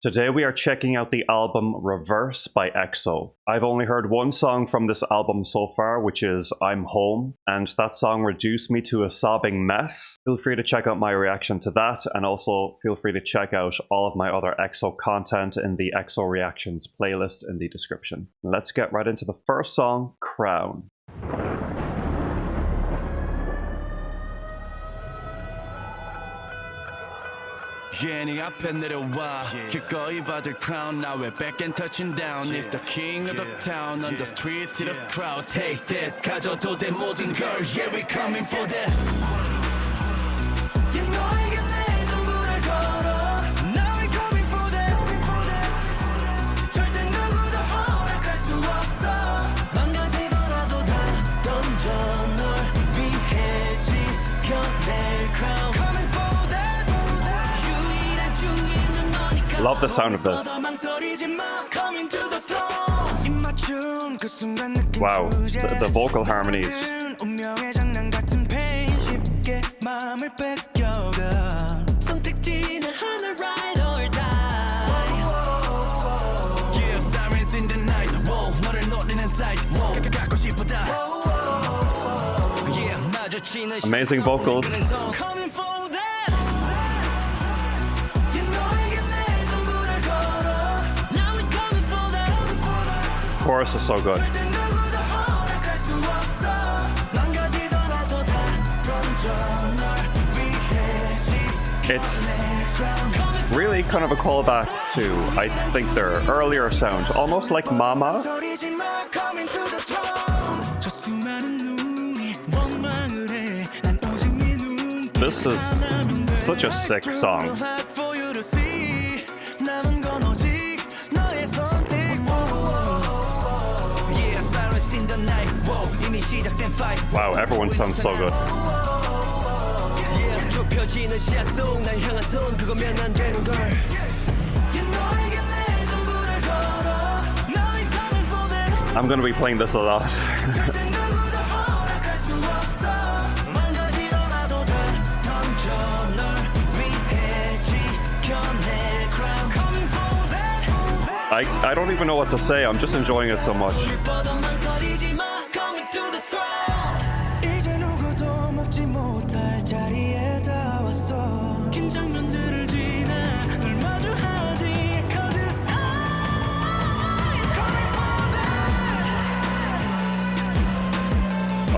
Today we are checking out the album REVERXE by EXO. I've only heard one song from this album so far, which is I'm Home, and that song reduced me to a sobbing mess. Feel free to check out my reaction to that, and also feel free to check out all of my other EXO content in the EXO Reactions playlist in the description. Let's get right into the first song, Crown. Yeah, 네 앞에 내려와 기꺼이 받을 crown now we're back and touching down It's the king of the town on the streets to the crowd Take that 가져도 돼 모든 걸 Yeah, we coming for that Yeah, 너에게 내 전부를 걸어 Now we coming for that 절대 누구도 허락할 수 없어 망가지더라도 다 던져 널 위해 지켜낼 crown Love the sound of this. Wow, the vocal harmonies. Amazing vocals. Chorus is so good. It's really kind of a callback to, I think, their earlier sound, almost like Mama. This is such a sick song. Wow, everyone sounds so good. I'm gonna be playing this a lot. I don't even know what to say, I'm just enjoying it so much.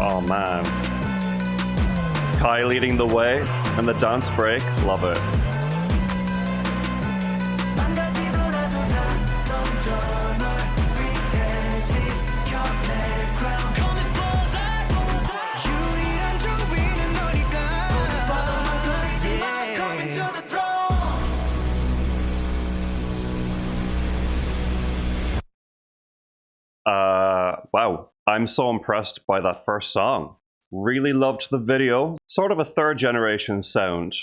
Oh man. Kai leading the way and the dance break, love it. Wow, I'm so impressed by that first song. Really loved the video. Sort of a third generation sound.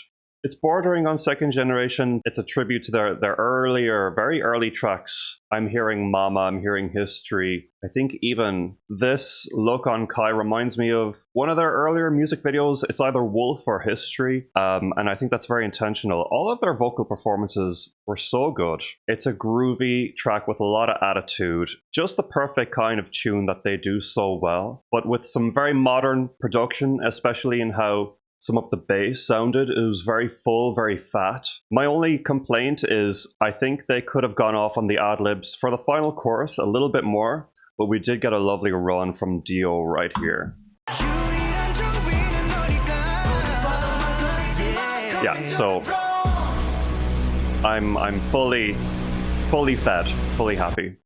It's bordering on second generation. It's a tribute to their earlier, very early tracks. I'm hearing Mama, I'm hearing History. I think even this look on Kai reminds me of one of their earlier music videos. It's either Wolf or History, and I think that's very intentional. All of their vocal performances were so good. It's a groovy track with a lot of attitude. Just the perfect kind of tune that they do so well, but with some very modern production, especially in how some of the bass sounded. It was very full, very fat. My only complaint is I think they could have gone off on the ad-libs for the final chorus a little bit more, but we did get a lovely run from Dio right here. Yeah, so I'm fully fed, fully happy.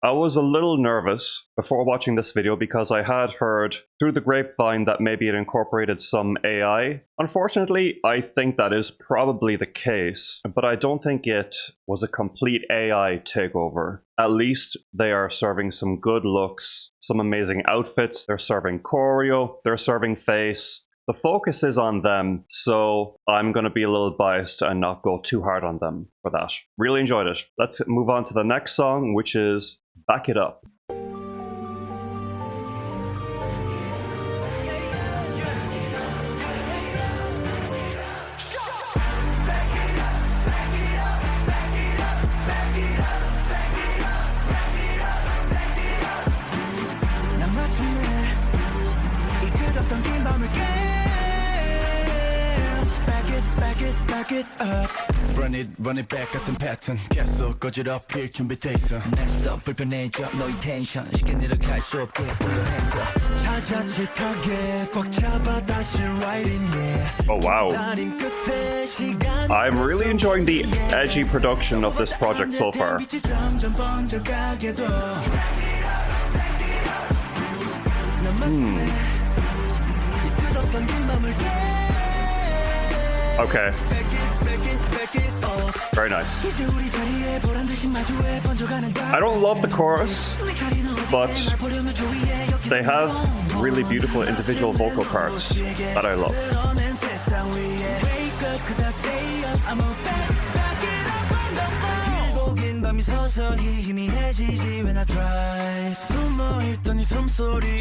I was a little nervous before watching this video because I had heard through the grapevine that maybe it incorporated some AI. Unfortunately, I think that is probably the case, but I don't think it was a complete AI takeover. At least they are serving some good looks, some amazing outfits, they're serving choreo, they're serving face. The focus is on them, so I'm going to be a little biased and not go too hard on them for that. Really enjoyed it. Let's move on to the next song, which is Back It Up. Run it back 같은 패턴 계속 거지럽힐 준비돼 있어 Next up 불편해져 너의 텐션 쉽게 내려갈 수 없게 put your hands up 찾아칠 target 꽉 잡아 다시 right in yeah Oh wow. I'm really enjoying the edgy production of this project so far. Okay. Very nice. I don't love the chorus, but they have really beautiful individual vocal parts that I love.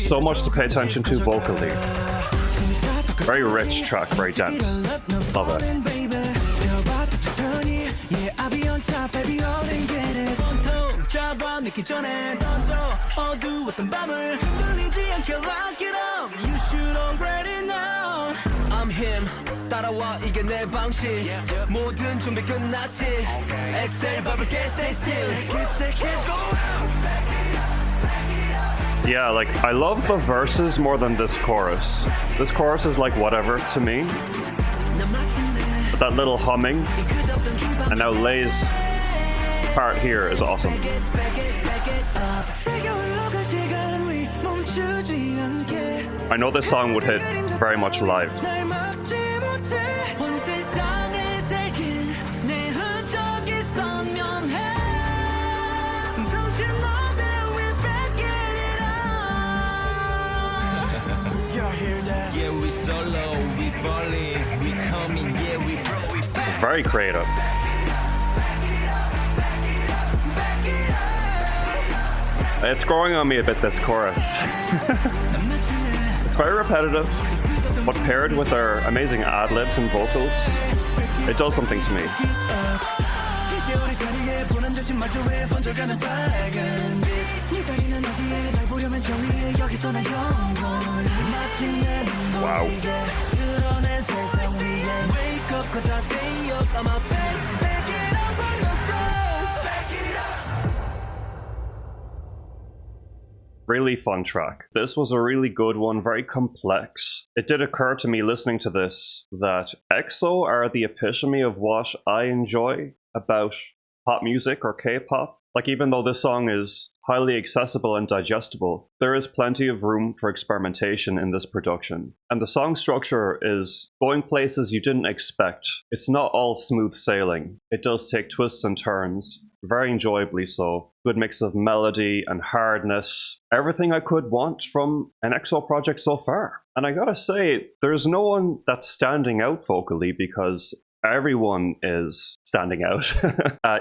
So much to pay attention to vocally. Very rich track, very dense. Love it. I'm him 따라와 이게 내 방식 모든 준비 끝났지 엑셀 밟을게 stay still Yeah, like, I love the verses more than this chorus. This chorus is like whatever to me. But that little humming, and now Lay's part here is awesome. I know this song would hit very much live. Very creative. It's growing on me a bit, this chorus. It's very repetitive, but paired with their amazing ad-libs and vocals, it does something to me. Wow. Really fun track. This was a really good one, very complex. It did occur to me listening to this that EXO are the epitome of what I enjoy about pop music or K-pop. Like, even though this song is highly accessible and digestible, there is plenty of room for experimentation in this production. And the song structure is going places you didn't expect. It's not all smooth sailing. It does take twists and turns, very enjoyably so. Good mix of melody and hardness. Everything I could want from an EXO project so far. And I gotta say, there's no one that's standing out vocally because everyone is standing out.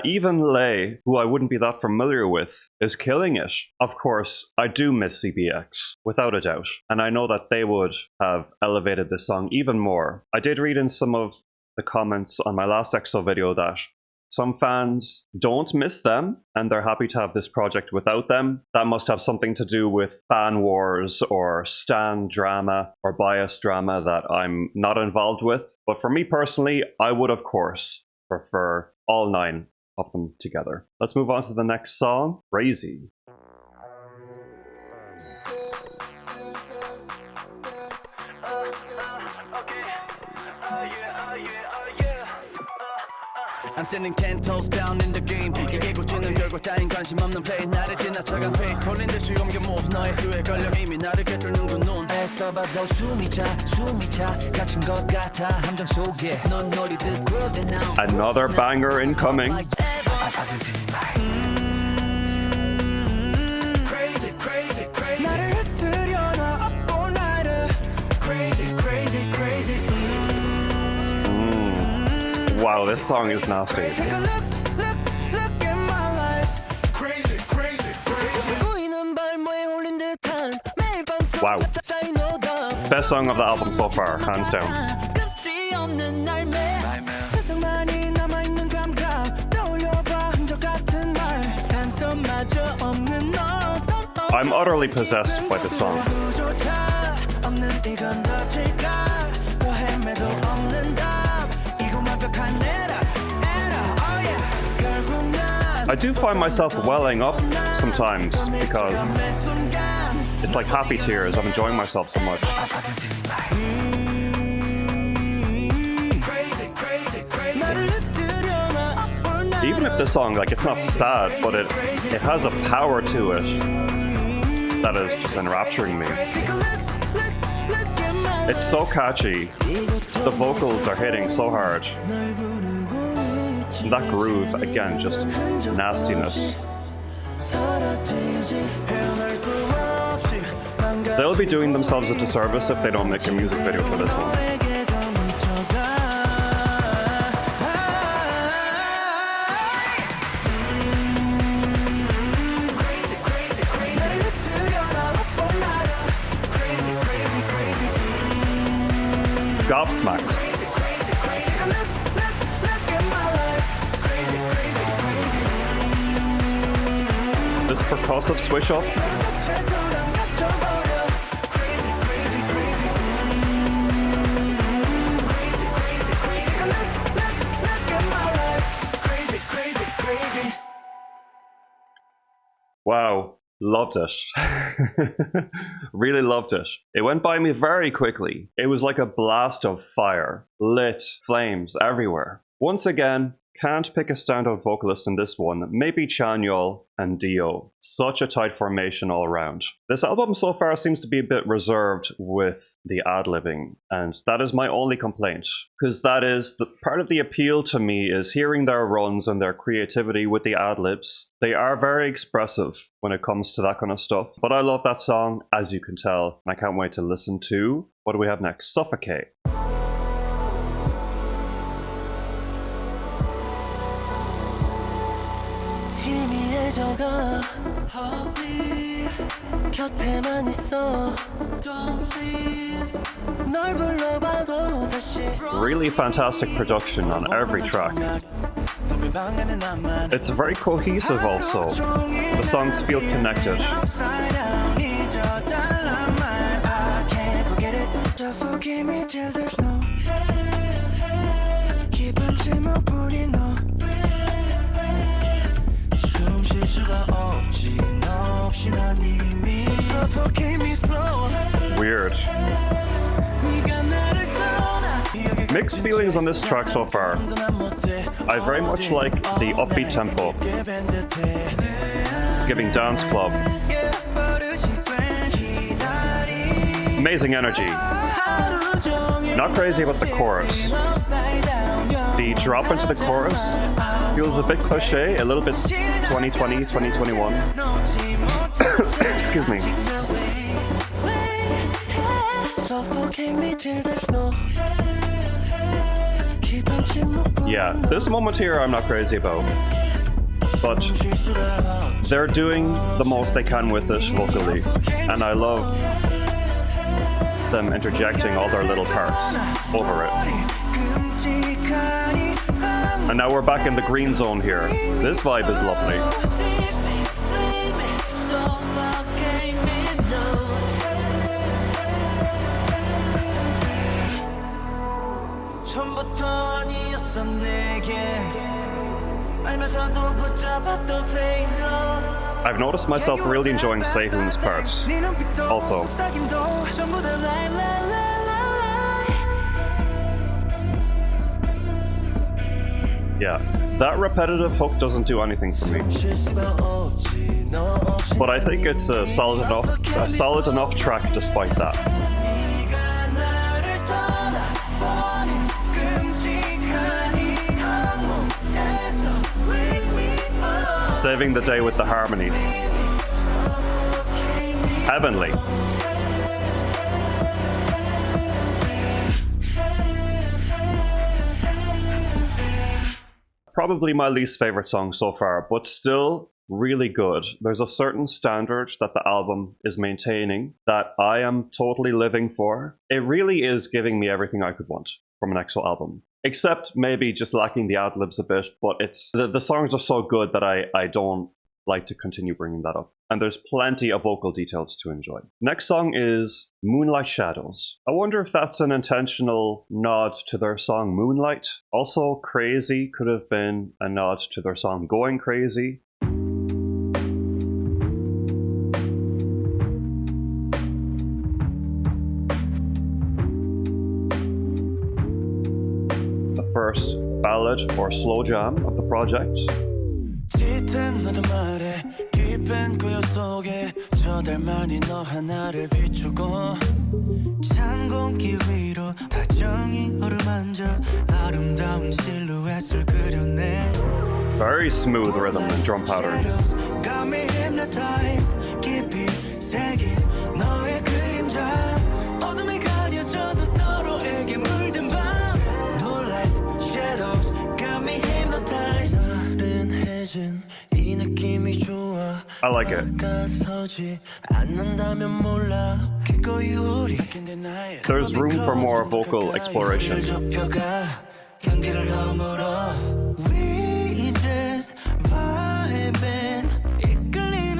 Even Lay, who I wouldn't be that familiar with, is killing it. Of course, I do miss CBX, without a doubt. And I know that they would have elevated this song even more. I did read in some of the comments on my last EXO video that some fans don't miss them, and they're happy to have this project without them. That must have something to do with fan wars or stan drama or bias drama that I'm not involved with. But for me personally, I would, of course, prefer all 9 of them together. Let's move on to the next song, Crazy. I'm standing 10 toes down in the game 이게 고치는 결과 따윈 관심 없는 play 나를 지나쳐간 pace 홀린 듯이 옮겨 move 너의 수에 걸려 이미 나를 꿰뚫는군 눈 애써봐도 숨이 차 갇힌 것 같아 함정 속에 넌 노리듯 grooving now Another banger incoming. Crazy crazy crazy 나를 흩뜨려 너 up all nighter Crazy crazy crazy Wow, this song is nasty. Look at my life Crazy crazy crazy 보이는 발모에 홀린 듯한 매일 밤 Wow. 쌓인 오감 Best song of the album so far, hands down. 끝이 없는 날매 세상만이 남아있는 감각 떠올려봐 흔적 같은 말 단서마저 없는 너 I'm utterly possessed by this song. 없는 이건 더 칠까 더 헤매도 없는 답 이곳만 I do find myself welling up sometimes because it's like happy tears. I'm enjoying myself so much. Even if this song, like, it's not sad, but it has a power to it that is just enrapturing me. It's so catchy. The vocals are hitting so hard. And that groove, again, just nastiness. They'll be doing themselves a disservice if they don't make a music video for this one. Gobsmacked. This percussive switch up. Wow, loved it. Really loved it. It went by me very quickly. It was like a blast of fire, lit flames everywhere. Once again, can't pick a standout vocalist in this one. Maybe Chanyeol and Dio. Such a tight formation all around. This album so far seems to be a bit reserved with the ad-libbing, and that is my only complaint. Because that is, the part of the appeal to me is hearing their runs and their creativity with the ad-libs. They are very expressive when it comes to that kind of stuff. But I love that song, as you can tell, and I can't wait to listen to... What do we have next? Suffocate. Really fantastic production on every track. It's very cohesive also. The songs feel connected. Weird. Mixed feelings on this track so far. I very much like the upbeat tempo. It's giving dance club. Amazing energy. Not crazy about the chorus. The drop into the chorus feels a bit cliche, a little bit 2020, 2021. Excuse me. Yeah, this moment here I'm not crazy about. But they're doing the most they can with it vocally. And I love them interjecting all their little parts over it. And now we're back in the green zone here. This vibe is lovely. I've noticed myself really enjoying Sehun's parts also. Yeah, that repetitive hook doesn't do anything for me. But I think it's a solid enough track despite that. Saving the day with the harmonies. Heavenly. Probably my least favorite song so far, but still really good. There's a certain standard that the album is maintaining that I am totally living for. It really is giving me everything I could want from an EXO album. Except maybe just lacking the ad-libs a bit, but it's the songs are so good that I don't like to continue bringing that up. and there's plenty of vocal details to enjoy. Next song is Moonlight Shadows. I wonder if that's an intentional nod to their song Moonlight. Also, Crazy could have been a nod to their song Going Crazy. The first ballad or slow jam of the project. Very smooth rhythm and drum pattern. I like it. There's room for more vocal exploration.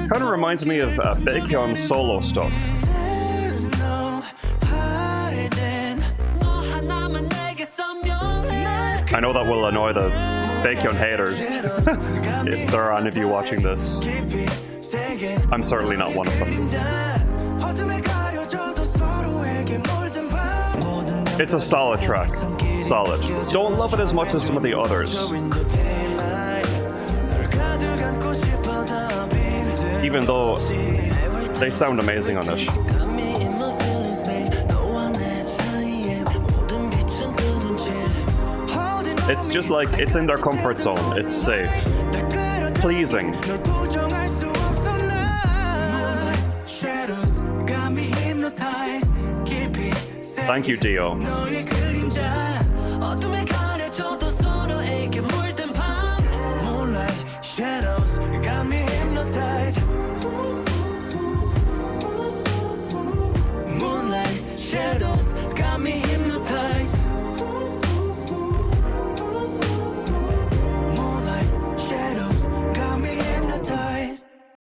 Kind of reminds me of Baekhyun's solo stuff. I know that will annoy the Baekhyun haters if there are any of you watching this. I'm certainly not one of them. It's a solid track. Solid. Don't love it as much as some of the others. Even though they sound amazing on it. It's just like, it's in their comfort zone. It's safe. Pleasing. Thank you, Dio.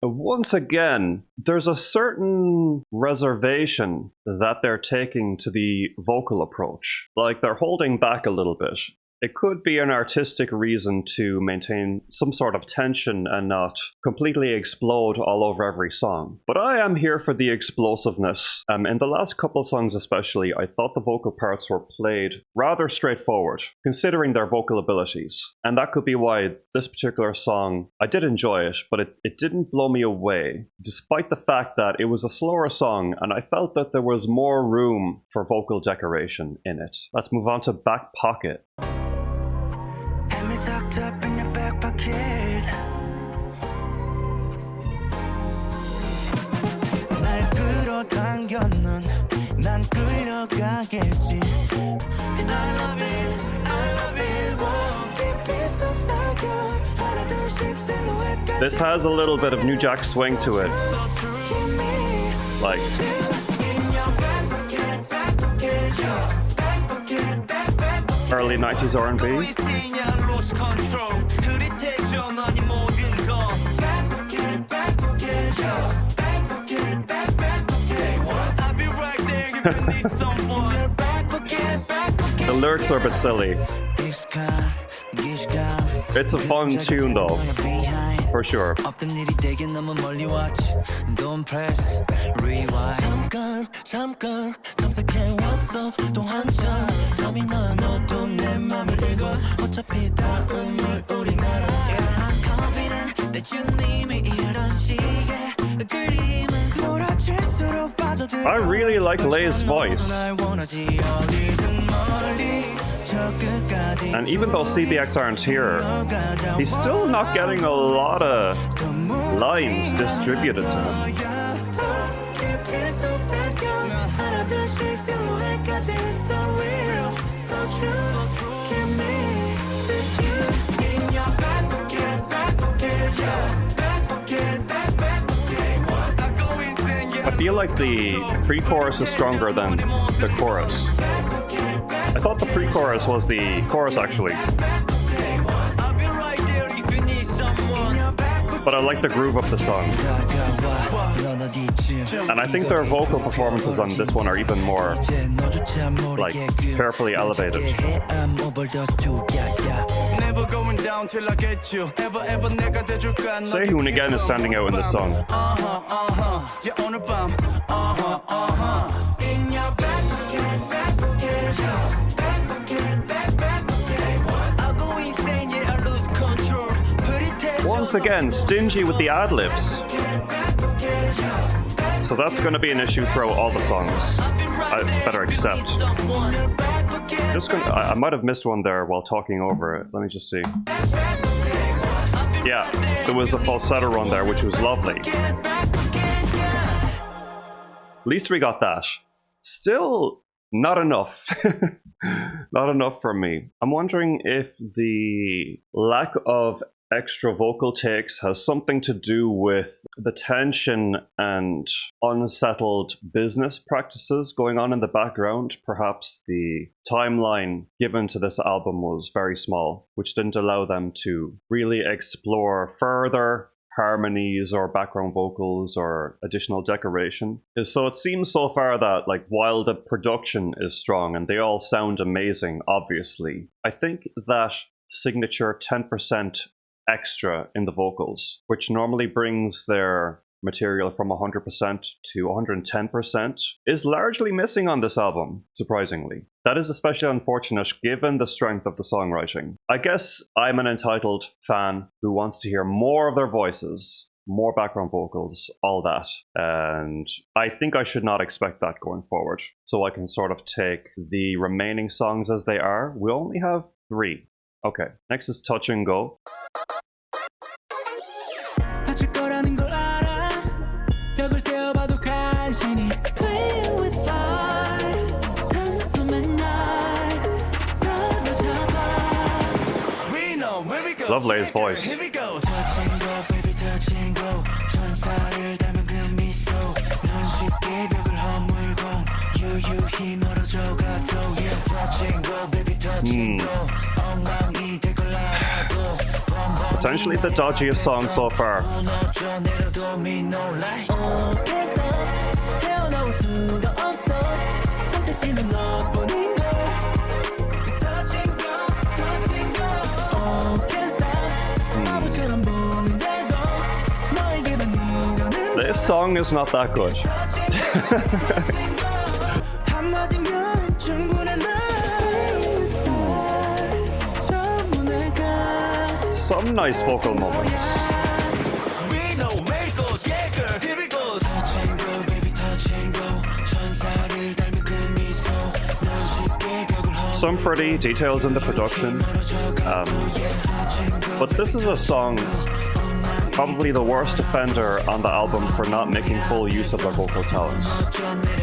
Once again, there's a certain reservation that they're taking to the vocal approach. Like, they're holding back a little bit. It could be an artistic reason to maintain some sort of tension and not completely explode all over every song. But I am here for the explosiveness. In the last couple songs especially, I thought the vocal parts were played rather straightforward, considering their vocal abilities. And that could be why this particular song, I did enjoy it, but it didn't blow me away, despite the fact that it was a slower song and I felt that there was more room for vocal decoration in it. Let's move on to Back Pocket. Tucked up in your back pocket. 날 끌어당겼는 난 끌려가겠지. And I love it, 깊이 속삭여 하나 둘씩 silhouette. This has a little bit of New Jack swing to it. Like, early 90s R&B. The lyrics are a bit silly. It's a fun tune though, for sure. I really like Lei's voice. And even though CBX aren't here, he's still not getting a lot of lines distributed to him. I feel like the pre-chorus is stronger than the chorus. I thought the pre-chorus was the chorus, actually. but I like the groove of the song. And I think their vocal performances on this one are even more, like, carefully elevated. Never going down till I get you. Ever 내가 돼줄까? Sehun again is standing out in this song. Yeah, 오늘 밤. In your back pocket, back pocket, back pocket, back pocket. I'll go insane, yeah, I lose control. Put it Once again, stingy with the ad-libs. So that's going to be an issue throughout all the songs. I better accept. I might have missed one there while talking over it. Let me just see. Yeah, there was a falsetto run there, which was lovely. At least we got that. Still not enough. Not enough for me. I'm wondering if the lack of extra vocal takes has something to do with the tension and unsettled business practices going on in the background. Perhaps the timeline given to this album was very small, which didn't allow them to really explore further harmonies or background vocals or additional decoration. So it seems so far that, like, while the production is strong and they all sound amazing, obviously, I think that signature 10% extra in the vocals, which normally brings their material from 100% to 110%, is largely missing on this album, surprisingly. That is especially unfortunate given the strength of the songwriting. I guess I'm an entitled fan who wants to hear more of their voices, more background vocals, all that. And I think I should not expect that going forward. So I can sort of take the remaining songs as they are. We only have 3. Okay, next is Touch and Go. 다칠 거라는 걸 알아. 벽을 세워봐도 간신히 playing with fire. 단숨 맨날 사로잡아. We know where we go. Lovely's voice. Here we go. Touch and go, baby, touch and go. 천사를 닮은 그 미소. 넌 쉽게 벽을 허물고 유유히 멀어져가도 yeah. Touch and go, baby, touch and go. 엉망이 될 걸 알아도. Potentially the dodgiest song so far. This song is not that good. Some nice vocal moments. We know where it goes. Yeah, girl. Here we go. Touch and go, baby, touch and go. 천사를 닮은 그 미소. 넌 쉽게 벽을 허물고 Some pretty details in the production. But this is a song, probably the worst offender on the album for not making full use of their vocal talents.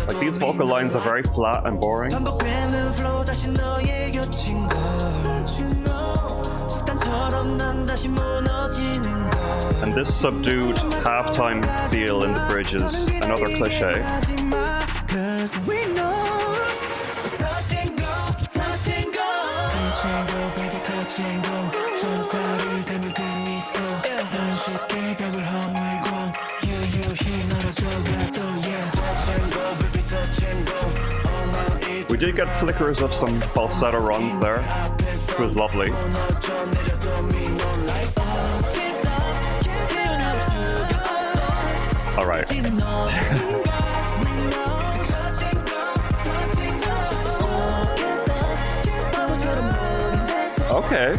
Like, these vocal lines are very flat and boring. 반복되는 flow 다시 너의 곁인 걸. 습관처럼 난 다시 무너지는 걸. And this subdued halftime feel in the bridge is another cliche. Cause we know. Touch and go, touch and go. Touch and go, baby, touch and go. 천사를 닮은 그 미소. 넌 쉽게 벽을 허물고 유유히 멀어져가도 yeah. Touch and go, baby, touch and go. We did get flickers of some falsetto runs there, which was lovely. Alright. Okay.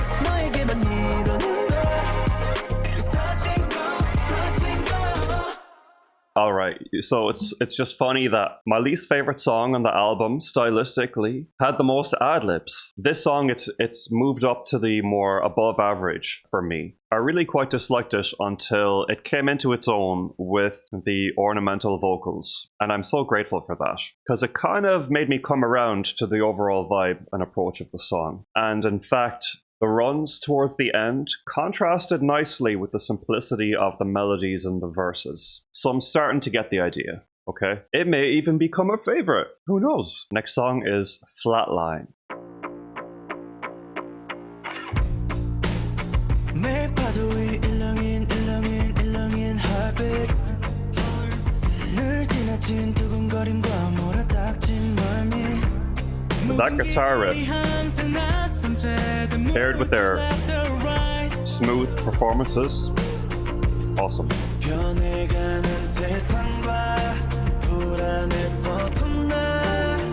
Alright, so it's just funny that my least favorite song on the album, stylistically, had the most ad-libs. This song, it's moved up to the more above average for me. I really quite disliked it until it came into its own with the ornamental vocals. And I'm so grateful for that, because it kind of made me come around to the overall vibe and approach of the song. And in fact, the runs towards the end contrasted nicely with the simplicity of the melodies and the verses. So I'm starting to get the idea, okay? It may even become a favorite. Who knows? Next song is Flatline. 매일 파도 위 일렁인 That guitar riff, paired with their smooth performances, awesome. 변해가는 세상과 불안해서도 난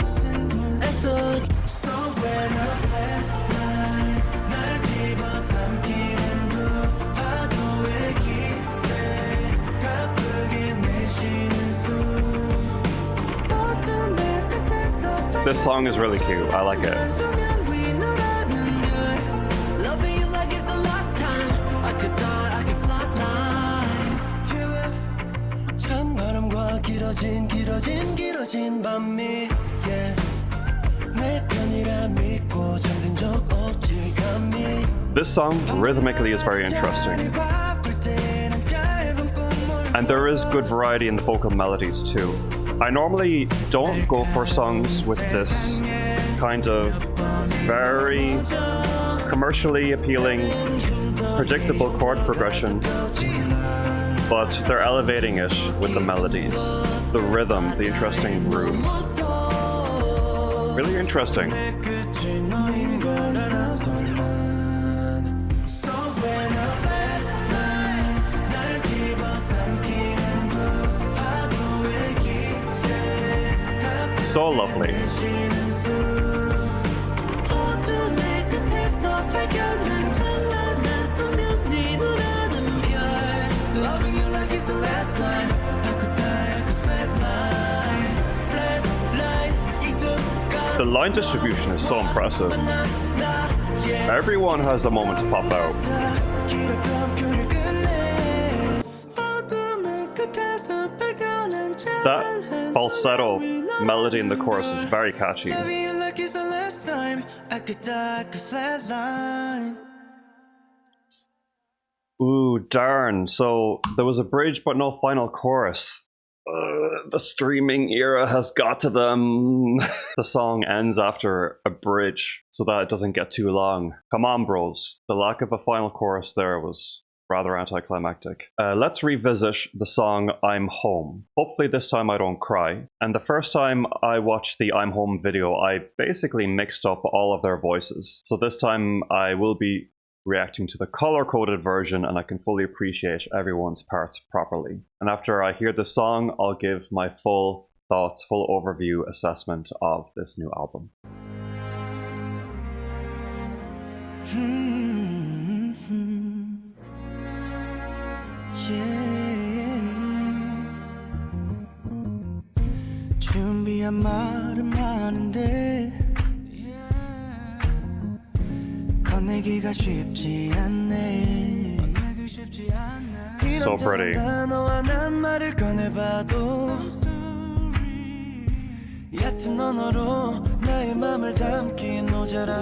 애써 Somewhere in a flatline 날 집어삼키는 그 파도의 기대 가쁘게 내쉬는 숨 어둠의 끝에서 This song is really cute. I like it. 수면 위 너라는 걸 Loving you like it's the last time I could die, I could flatline 찬바람과 길어진 밤이 yeah. 내 편이라 믿고 잠든 적 없지 감히 This song rhythmically is very interesting. 바꿀 때는 짧은 꿈을 And there is good variety in the vocal melodies too. I normally don't go for songs with this kind of very commercially appealing, predictable chord progression, but they're elevating it with the melodies, the rhythm, the interesting grooves. Really interesting. 끝이 너인 걸 알아서 난 Somewhere in a flatline 날 집어삼키는 그 파도의 기대 So lovely. 가쁘시는 숨 어둠의 끝에서 발견한 찬란한 소면 네 너라는 별 Loving you like it's the last time I could die, I could flatline Flatline 익숙한 The line distribution is so impressive. Everyone has a moment to pop out. That falsetto melody in the chorus is very catchy. Ooh, darn. So there was a bridge but no final chorus. The streaming era has got to them. The song ends after a bridge so that it doesn't get too long. Come on, bros. The lack of a final chorus there was rather anticlimactic. Let's revisit the song I'm Home. Hopefully this time I don't cry. And the first time I watched the I'm Home video, I basically mixed up all of their voices. So this time I will be reacting to the color-coded version and I can fully appreciate everyone's parts properly. And after I hear the song, I'll give my full thoughts, full overview assessment of this new album. 준비한 말은 많은데 건네기가 쉽지 않네. So pretty. 너와 난 말을 꺼내봐도 얕은 언어로 나의 맘을 담긴 모자라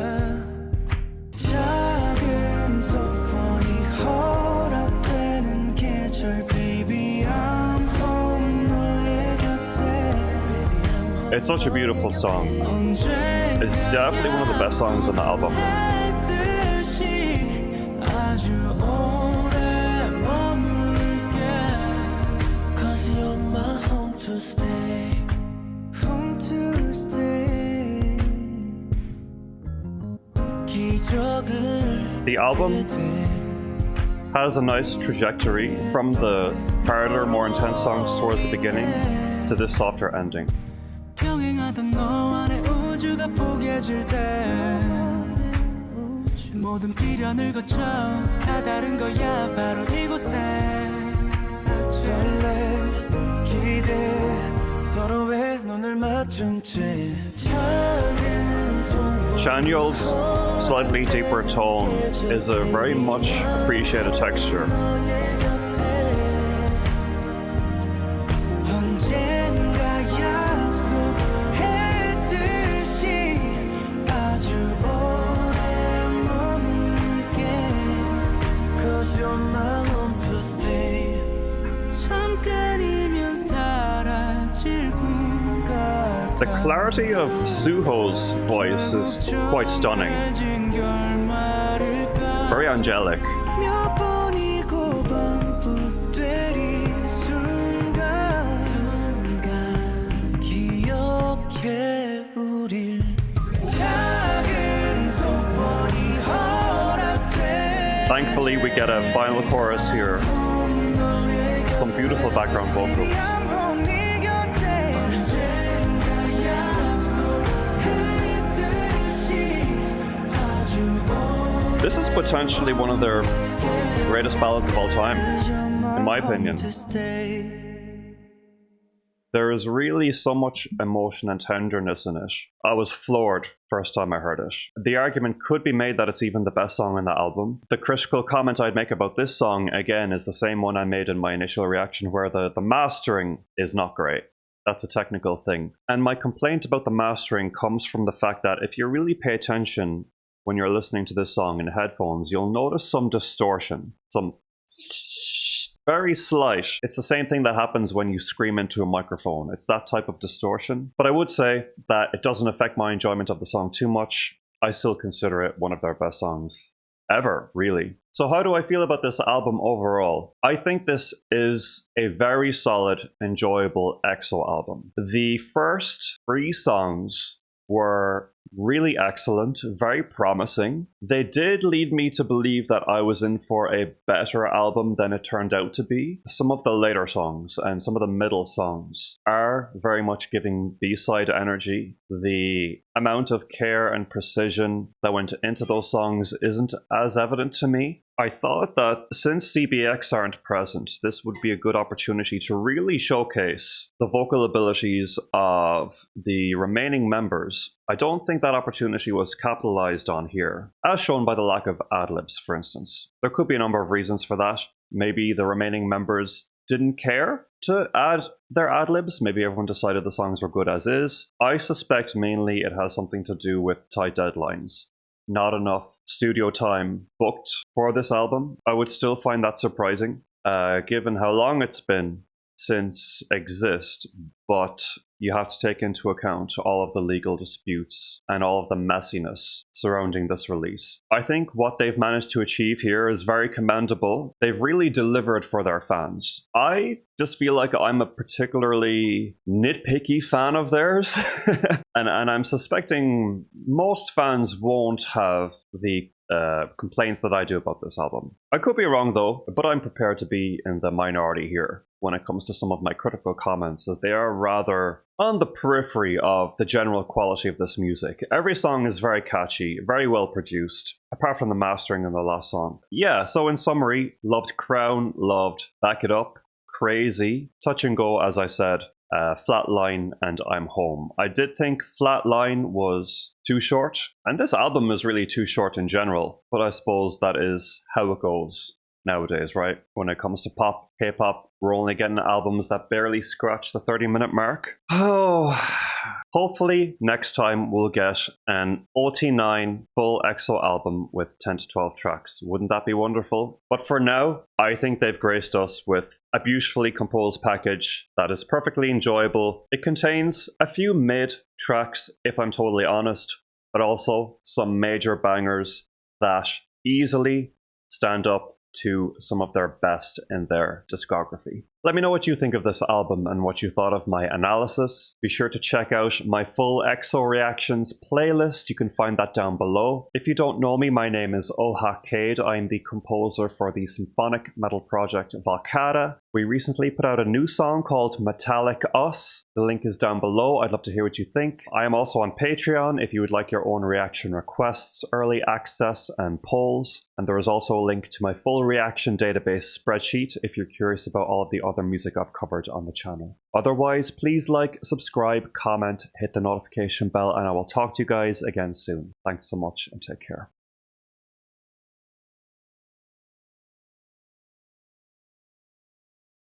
작은 소폰이 허락되는 계절 Baby I'm home 너의 곁에 It's such a beautiful song. It's definitely one of the best songs on the album. 아주 오래 머물게 Cause you're my home to stay Home to stay 기적을 The album has a nice trajectory from the harder, more intense songs towards the beginning to this softer ending. 평행하던 너 안에 우주가 포개질 때 모든 비련을 거쳐 다 다른 거야 바로 이곳에 설렘 기대 서로의 눈을 맞춘 채 작은 소원 Chanyeol's slightly deeper tone is a very much appreciated texture. 너의 곁에 언젠가 약속했듯이 아주 오래 머물게 Cause you're my home to stay 잠깐이면 사라질 꿈 같아 The clarity of Suho's voice is quite stunning, very angelic. 몇 번이고 반복되리 순간 기억해 우릴 Thankfully, we get a final chorus here. Some beautiful background vocals. This is potentially one of their greatest ballads of all time, in my opinion. There is really so much emotion and tenderness in it. I was floored first time I heard it. The argument could be made that it's even the best song in the album. The critical comment I'd make about this song, again, is the same one I made in my initial reaction, where the mastering is not great. That's a technical thing. And my complaint about the mastering comes from the fact that if you really pay attention when you're listening to this song in headphones, you'll notice some distortion, some very slight. It's the same thing that happens when you scream into a microphone. It's that type of distortion. But I would say that it doesn't affect my enjoyment of the song too much. I still consider it one of their best songs ever, really. So how do I feel about this album overall? I think this is a very solid, enjoyable EXO album. The first 3 songs were really excellent, very promising. They did lead me to believe that I was in for a better album than it turned out to be. Some of the later songs and some of the middle songs are very much giving B-side energy. The amount of care and precision that went into those songs isn't as evident to me. I thought that since CBX aren't present, this would be a good opportunity to really showcase the vocal abilities of the remaining members. I don't think that opportunity was capitalized on here, as shown by the lack of ad-libs, for instance. There could be a number of reasons for that. Maybe the remaining members didn't care to add their ad-libs. Maybe everyone decided the songs were good as is. I suspect mainly it has something to do with tight deadlines. Not enough studio time booked for this album. I would still find that surprising, given how long it's been since Exist, but you have to take into account all of the legal disputes and all of the messiness surrounding this release. I think what they've managed to achieve here is very commendable. They've really delivered for their fans. I just feel like I'm a particularly nitpicky fan of theirs, and I'm suspecting most fans won't have the complaints that I do about this album. I could be wrong though, but I'm prepared to be in the minority here when it comes to some of my critical comments, as they are rather on the periphery of the general quality of this music. Every song is very catchy, very well produced, apart from the mastering in the last song. Yeah, so in summary, loved Crown, loved Back It Up, Crazy, Touch and Go, as I said, Flatline, and I'm Home. I did think Flatline was too short, and this album is really too short in general, but I suppose that is how it goes nowadays, right? When it comes to pop, K-pop, we're only getting albums that barely scratch the 30-minute mark. Oh, hopefully next time we'll get an OT9 full EXO album with 10 to 12 tracks. Wouldn't that be wonderful? But for now, I think they've graced us with a beautifully composed package that is perfectly enjoyable. It contains a few mid tracks, if I'm totally honest, but also some major bangers that easily stand up to some of their best in their discography. Let me know what you think of this album and what you thought of my analysis. Be sure to check out my full EXO reactions playlist. You can find that down below. If you don't know me, my name is Oha Cade. I'm the composer for the symphonic metal project Valkada. We recently put out a new song called Metallic Us. The link is down below. I'd love to hear what you think. I am also on Patreon if you would like your own reaction requests, early access, and polls. And there is also a link to my full reaction database spreadsheet if you're curious about all of the other music I've covered on the channel. Otherwise, please like, subscribe, comment, hit the notification bell, and I will talk to you guys again soon. Thanks so much and take care.